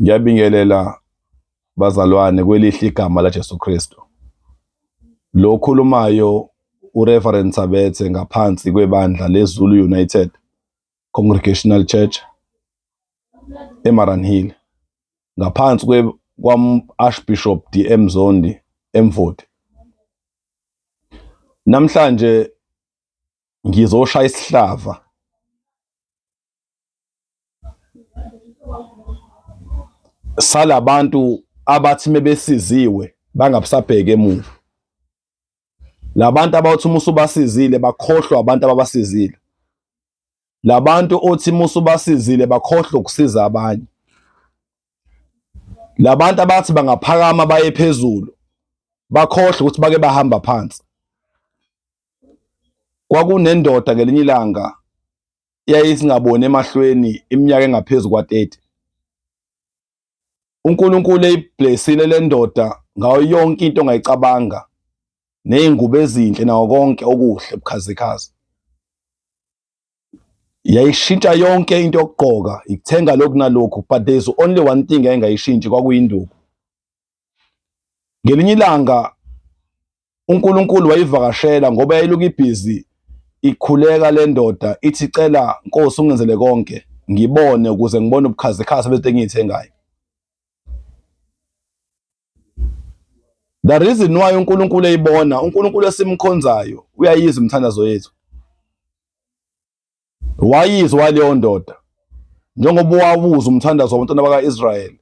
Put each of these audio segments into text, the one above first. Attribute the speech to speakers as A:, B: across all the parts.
A: Ngiyabingelela bazalwane kwelihle igama laJesu Kristu. Lo khulumayo uReverend Sabethe ngaphansi kwebandla leZulu United Congregational Church eMaranhill, ngaphansi kwam-Archbishop DM Zondi eMfoti. Namhlanje ngizoshaya isihlava salabantu abathi mebesiziwe bangabusabheka emuva. Labantu abathi musu basizile bakhohlwa abantu ababasizile. Labantu othi musu basizile bakhohlwa ukusiza abanye. Labantu abathi bangaphakama baye phezulu bakhohlwa ukuthi bake bahamba phansi. Kwakunendoda ngelinye ilanga yayisingaboni emahlweni iminyaka engaphezulu kwa-30. uNkulunkulu eyiblessile le ndoda ngayo yonke into ongayicabanga, ney'ngubo ezinhle nawo konke okuhle bukhazikhazi. Yayishintsha yonke into yokugqoka, ikuthenga lokhu nalokhu, but there's only one thing engayishintshi, kwakuyinduku. Ngelinye ilanga uNkulunkulu wayivakashela ngoba yayiloku ibhizi ikhuleka le ndoda, ithi cela Nkosi ungenzele konke ngibone ukuze ngibone ubukhazikhazi bezinto engiyithengayo. The reason why uNkulunkulu eyibona, uNkulunkulu esimkhonzayo uyayizwa imithandazo yethu. Wayizwa leyo ndoda njengoba wabuza umthandazo wabantwana baka-Israyeli.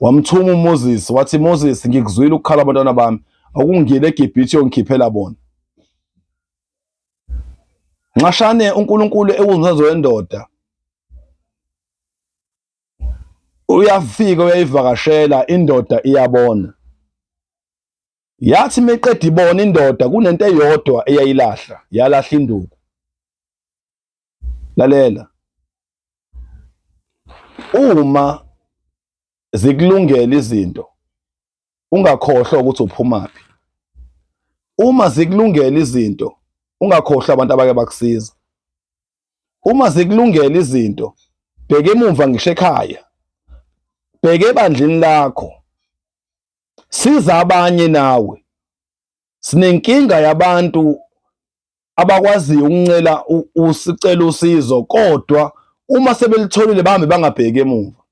A: Wamthuma uMoses, wathi Moses, ngikuzwile ukukhala abantwana bami, akungiyele eGibhithe uyongikhiphela bona. Nxashane uNkulunkulu ewumthandazo wendoda, uyafika uyayivakashela indoda iyabona. Yathi meqeda ibona indoda kunento eyodwa eyayilahla, yalahla induku. Lalela, uma zikulungela izinto ungakhohlwa ukuthi uphumaphi. Uma zikulungela izinto ungakhohlwa abantu abake bakusiza. Uma zikulungela izinto bheka emuva ngisho ekhaya, bheka ebandleni lakho, siza abanye nawe. Sinenkinga yabantu abakwaziyo ukuncela usicela usizo, kodwa uma sebelitholile bahambe bangabheki emuva.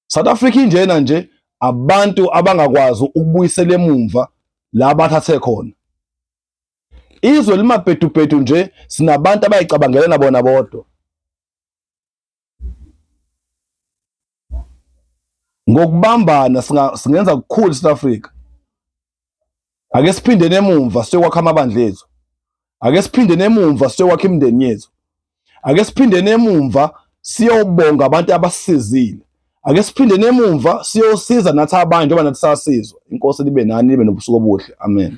A: South Africa injena nje abantu abangakwazi ukubuyisela emuva la bathathe khona. Izwe limabhedubhedu nje sinabantu abayicabangelela bona bodwa. Ngokubambana singenza kukhulu South Africa. Ake siphinde emumva siyokwakha amabandla ethu. Ake siphinde emumva siyokwakha imindeni yethu. Ake siphinde emumva siyobonga abantu abasizile. Ake siphinde emumva siyosiza nathi abanye njengoba nathi sasizwa. Inkosi libe nani, libe nobusuku obuhle. Amen.